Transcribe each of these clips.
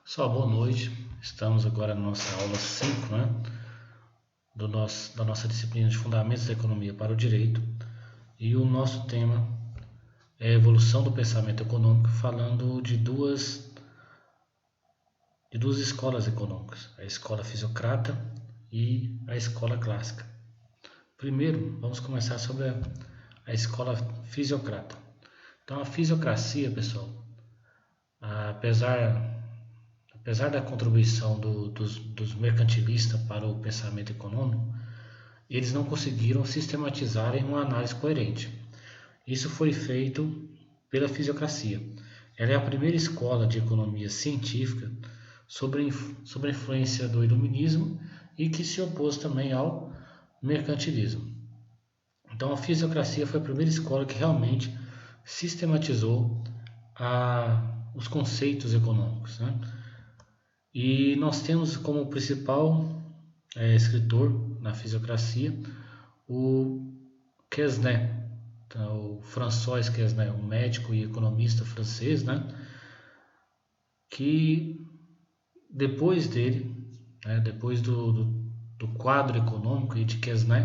Pessoal, boa noite. Estamos agora na nossa aula 5, né, da nossa disciplina de Fundamentos da Economia para o Direito. E o nosso tema é a evolução do pensamento econômico, falando de duas escolas econômicas, a escola fisiocrata e a escola clássica. Primeiro, vamos começar sobre a escola fisiocrata. Então, a fisiocracia, pessoal, apesar da contribuição dos mercantilistas para o pensamento econômico, eles não conseguiram sistematizar em uma análise coerente. Isso foi feito pela fisiocracia. Ela é a primeira escola de economia científica sobre a influência do iluminismo e que se opôs também ao mercantilismo. Então, a fisiocracia foi a primeira escola que realmente sistematizou os conceitos econômicos, né? E nós temos como principal escritor na fisiocracia o Quesnay, então, o François Quesnay, um médico e economista francês, né, que depois dele, né, depois do quadro econômico de Quesnay,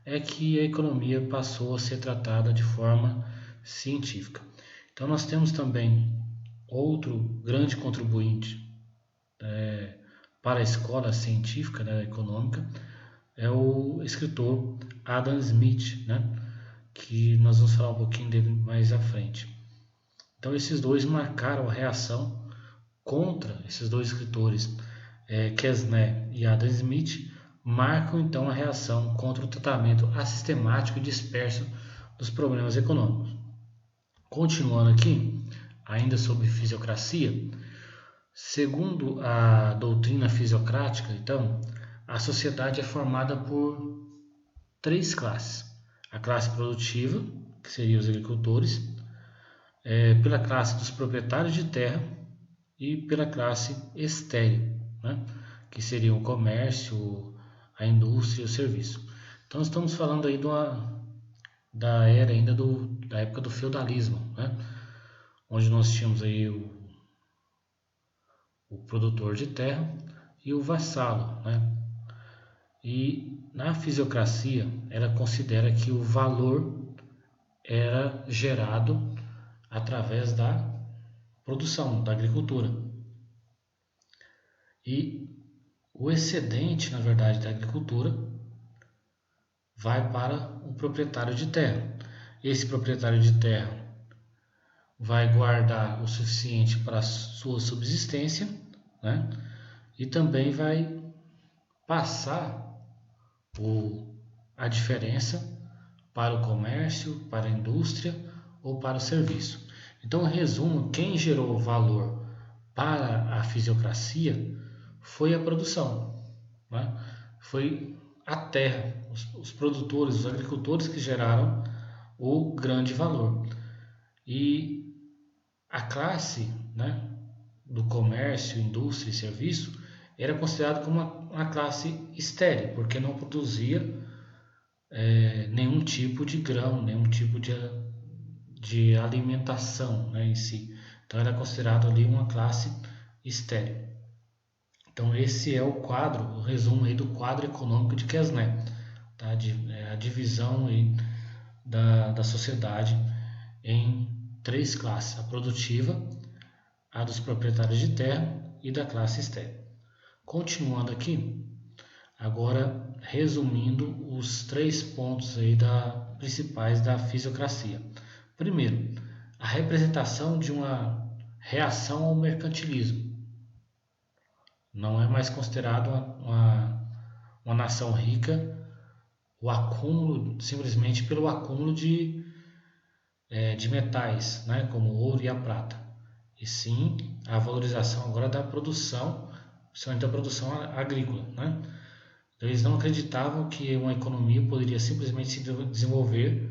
é que a economia passou a ser tratada de forma científica. Então nós temos também outro grande contribuinte para a escola científica, né, econômica, é o escritor Adam Smith, né, que nós vamos falar um pouquinho dele mais à frente. Então esses dois marcaram a reação contra esses dois escritores, Quesnay e Adam Smith, marcam então a reação contra o tratamento assistemático e disperso dos problemas econômicos. Continuando aqui, ainda sobre fisiocracia, segundo a doutrina fisiocrática, então, a sociedade é formada por três classes. A classe produtiva, que seriam os agricultores, pela classe dos proprietários de terra e pela classe estéril, né? Que seria o comércio, a indústria e o serviço. Então estamos falando aí da era ainda da época do feudalismo, né? Onde nós tínhamos aí o produtor de terra e o vassalo, né? E na fisiocracia ela considera que o valor era gerado através da produção, da agricultura. E o excedente, na verdade, da agricultura vai para o proprietário de terra. Esse proprietário de terra vai guardar o suficiente para a sua subsistência, né? E também vai passar a diferença para o comércio, para a indústria ou para o serviço. Então, em resumo, quem gerou valor para a fisiocracia foi a produção, né? Foi a terra, os produtores, os agricultores que geraram o grande valor. E a classe, né, do comércio, indústria e serviço era considerada como uma classe estéril, porque não produzia nenhum tipo de grão, nenhum tipo de alimentação, né, em si. Então era considerado ali uma classe estéril. Então esse é o quadro, o resumo aí do quadro econômico de Quesnay, tá? A divisão aí da sociedade em três classes: a produtiva, a dos proprietários de terra e da classe estéril. Continuando aqui, agora resumindo os três pontos aí principais da fisiocracia. Primeiro, a representação de uma reação ao mercantilismo. Não é mais considerado uma nação rica o acúmulo, simplesmente pelo acúmulo de metais, né, como o ouro e a prata, e sim a valorização agora da produção, principalmente da produção agrícola, né? Então, eles não acreditavam que uma economia poderia simplesmente se desenvolver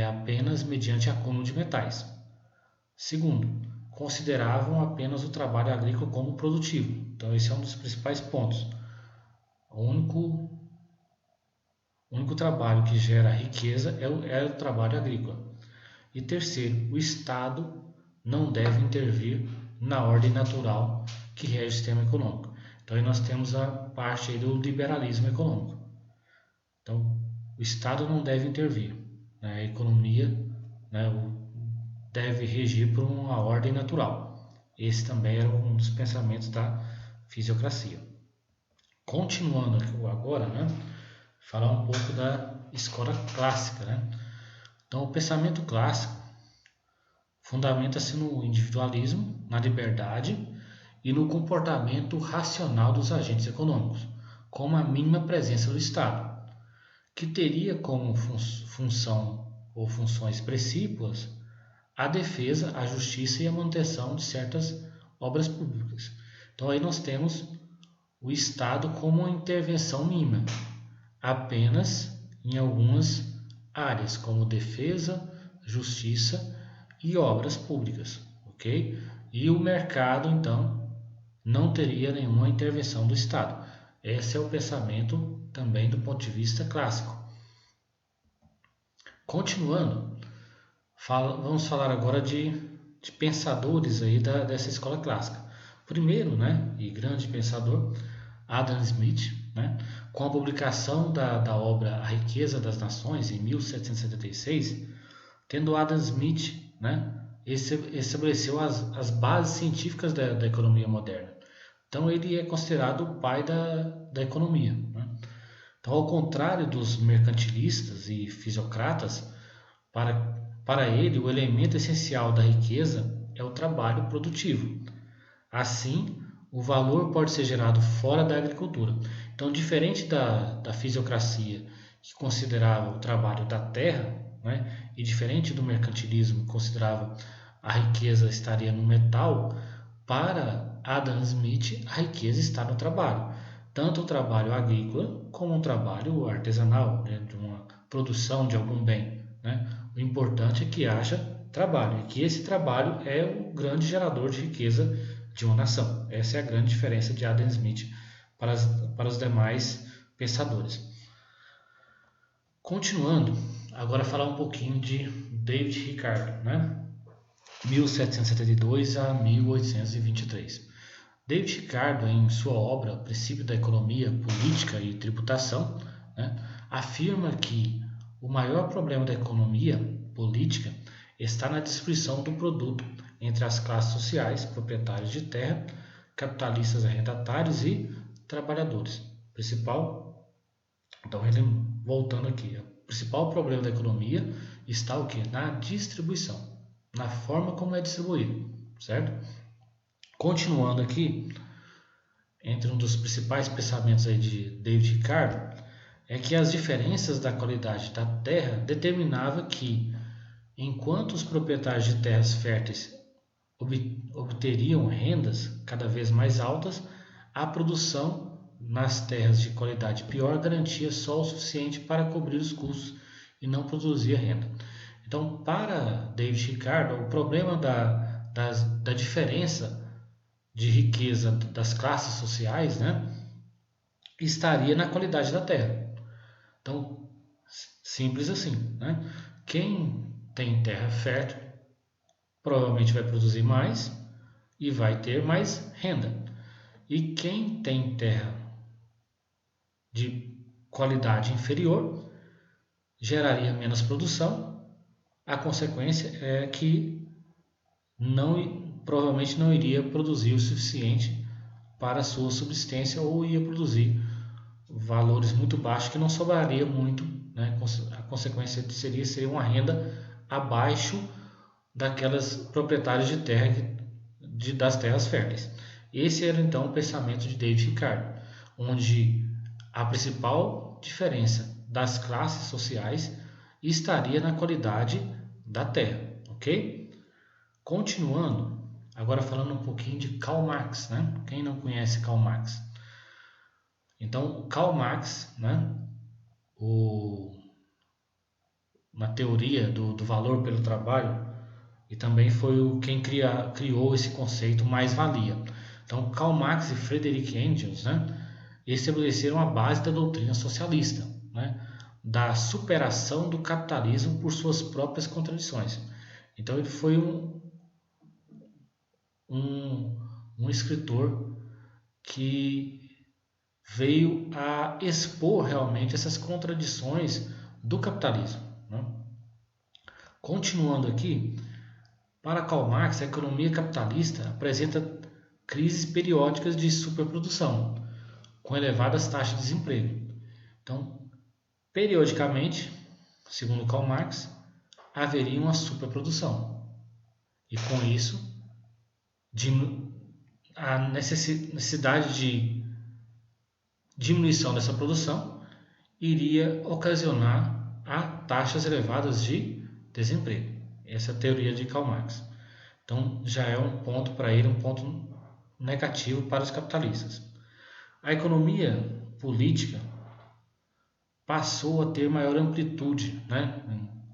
apenas mediante acúmulo de metais. Segundo, consideravam apenas o trabalho agrícola como produtivo. Então, esse é um dos principais pontos. O único trabalho que gera riqueza é o trabalho agrícola. E terceiro, o Estado não deve intervir na ordem natural que rege o sistema econômico. Então aí nós temos a parte aí do liberalismo econômico. Então o Estado não deve intervir, né? A economia, né, deve regir por uma ordem natural. Esse também era um dos pensamentos da fisiocracia. Continuando agora, né, falar um pouco da escola clássica, né? Então, o pensamento clássico fundamenta-se no individualismo, na liberdade e no comportamento racional dos agentes econômicos, com uma mínima presença do Estado, que teria como função ou funções precípuas a defesa, a justiça e a manutenção de certas obras públicas. Então aí nós temos o Estado como uma intervenção mínima, apenas em algumas áreas, como defesa, justiça e obras públicas, ok? E o mercado, então, não teria nenhuma intervenção do Estado. Esse é o pensamento também do ponto de vista clássico. Continuando, vamos falar agora de pensadores aí dessa escola clássica. Primeiro, né, e grande pensador, Adam Smith, né, com a publicação da obra A Riqueza das Nações, em 1776, tendo Adam Smith, né, estabeleceu as bases científicas da economia moderna. Então ele é considerado o pai da economia, né? Então, ao contrário dos mercantilistas e fisiocratas, para ele o elemento essencial da riqueza é o trabalho produtivo. Assim, o valor pode ser gerado fora da agricultura. Então, diferente da fisiocracia, que considerava o trabalho da terra, né, e diferente do mercantilismo, que considerava a riqueza estaria no metal, para Adam Smith, a riqueza está no trabalho. Tanto o trabalho agrícola como o trabalho artesanal, né, de uma produção de algum bem, né? O importante é que haja trabalho e que esse trabalho é o grande gerador de riqueza de uma nação. Essa é a grande diferença de Adam Smith para os demais pensadores. Continuando, agora falar um pouquinho de David Ricardo, né? 1772 a 1823. David Ricardo, em sua obra Princípio da Economia, Política e Tributação, né, afirma que o maior problema da economia política está na distribuição do produto entre as classes sociais, proprietários de terra, capitalistas arrendatários e trabalhadores. Então ele voltando aqui, o principal problema da economia está o que? Na distribuição, na forma como é distribuído, certo? Continuando aqui, entre um dos principais pensamentos aí de David Ricardo, é que as diferenças da qualidade da terra determinava que, enquanto os proprietários de terras férteis obteriam rendas cada vez mais altas, a produção nas terras de qualidade pior garantia só o suficiente para cobrir os custos e não produzia renda. Então, para David Ricardo, o problema da diferença de riqueza das classes sociais, né, estaria na qualidade da terra. Então, simples assim, né? Quem tem terra fértil provavelmente vai produzir mais e vai ter mais renda. E quem tem terra de qualidade inferior geraria menos produção. A consequência é que provavelmente não iria produzir o suficiente para a sua subsistência ou ia produzir valores muito baixos que não sobraria muito, né? A consequência seria uma renda abaixo daquelas proprietários de terra das terras férteis. Esse era então o pensamento de David Ricardo, onde a principal diferença das classes sociais estaria na qualidade da terra, ok? Continuando, agora falando um pouquinho de Karl Marx, né? Quem não conhece Karl Marx? Então, Karl Marx, né? Na teoria do valor pelo trabalho, e também foi quem criou esse conceito mais-valia. Então, Karl Marx e Friedrich Engels, né, estabeleceram a base da doutrina socialista, né, da superação do capitalismo por suas próprias contradições. Então, ele foi um um escritor que veio a expor realmente essas contradições do capitalismo, né? Continuando aqui, para Karl Marx, a economia capitalista apresenta crises periódicas de superprodução, com elevadas taxas de desemprego. Então, periodicamente, segundo Karl Marx, haveria uma superprodução. E com isso, a necessidade de diminuição dessa produção iria ocasionar a taxas elevadas de desemprego. Essa é a teoria de Karl Marx. Então, já é um ponto para ele, um ponto negativo para os capitalistas. A economia política passou a ter maior amplitude, né,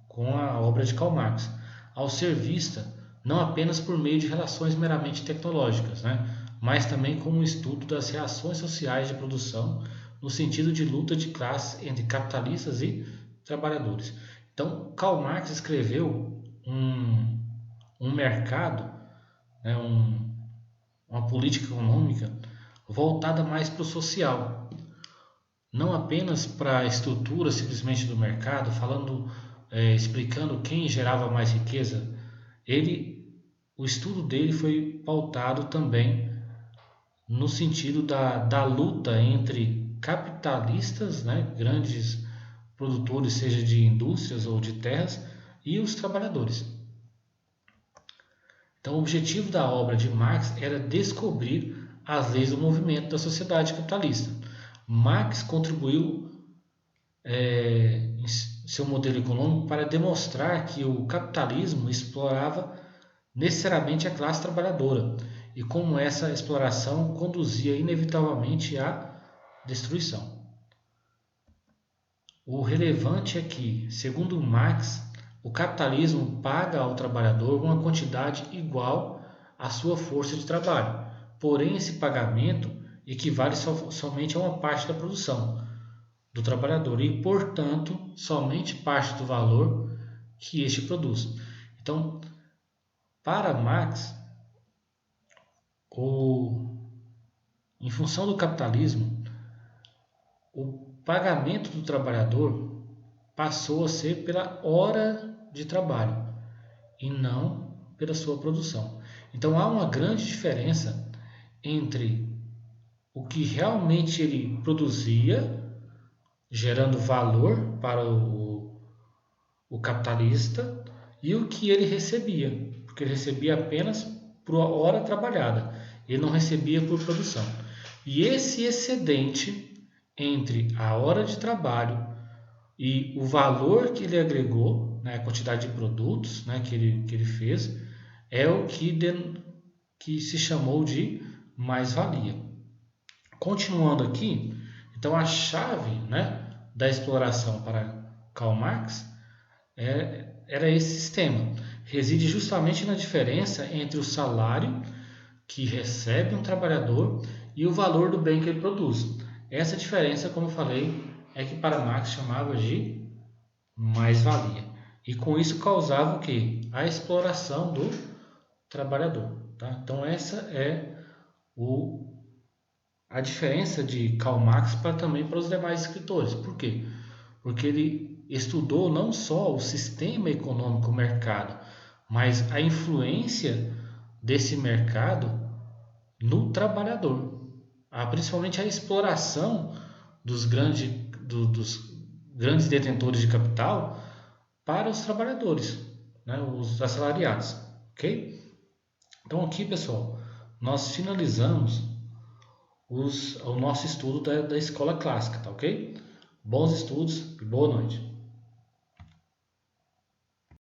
com a obra de Karl Marx, ao ser vista não apenas por meio de relações meramente tecnológicas, né, mas também como um estudo das reações sociais de produção no sentido de luta de classes entre capitalistas e trabalhadores. Então, Karl Marx escreveu um mercado, né, uma política econômica voltada mais para o social, não apenas para a estrutura simplesmente do mercado, explicando quem gerava mais riqueza. O estudo dele foi pautado também no sentido da luta entre capitalistas, né, grandes produtores, seja de indústrias ou de terras, e os trabalhadores. Então, o objetivo da obra de Marx era descobrir as leis do movimento da sociedade capitalista. Marx contribuiu em seu modelo econômico para demonstrar que o capitalismo explorava necessariamente a classe trabalhadora e como essa exploração conduzia inevitavelmente à destruição. O relevante é que, segundo Marx, o capitalismo paga ao trabalhador uma quantidade igual à sua força de trabalho, porém esse pagamento equivale somente a uma parte da produção do trabalhador e, portanto, somente parte do valor que este produz. Então, para Marx, em função do capitalismo, o pagamento do trabalhador passou a ser pela hora de trabalho e não pela sua produção. Então há uma grande diferença entre o que realmente ele produzia, gerando valor para o capitalista, e o que ele recebia, porque ele recebia apenas por hora trabalhada, ele não recebia por produção. E esse excedente entre a hora de trabalho e o valor que ele agregou, né, a quantidade de produtos, né, que ele fez, é o que se chamou de mais-valia. Continuando aqui, então a chave, né, da exploração para Karl Marx era esse sistema. Reside justamente na diferença entre o salário que recebe um trabalhador e o valor do bem que ele produz. Essa diferença, como eu falei, é que para Marx chamava de mais-valia. E com isso causava o quê? A exploração do trabalhador. Tá? Então essa é a diferença de Karl Marx também para os demais escritores. Por quê? Porque ele estudou não só o sistema econômico, o mercado, mas a influência desse mercado no trabalhador. Principalmente a exploração dos grandes detentores de capital para os trabalhadores, né, os assalariados. Ok? Então aqui, pessoal, nós finalizamos o nosso estudo da escola clássica, tá ok? Bons estudos e boa noite.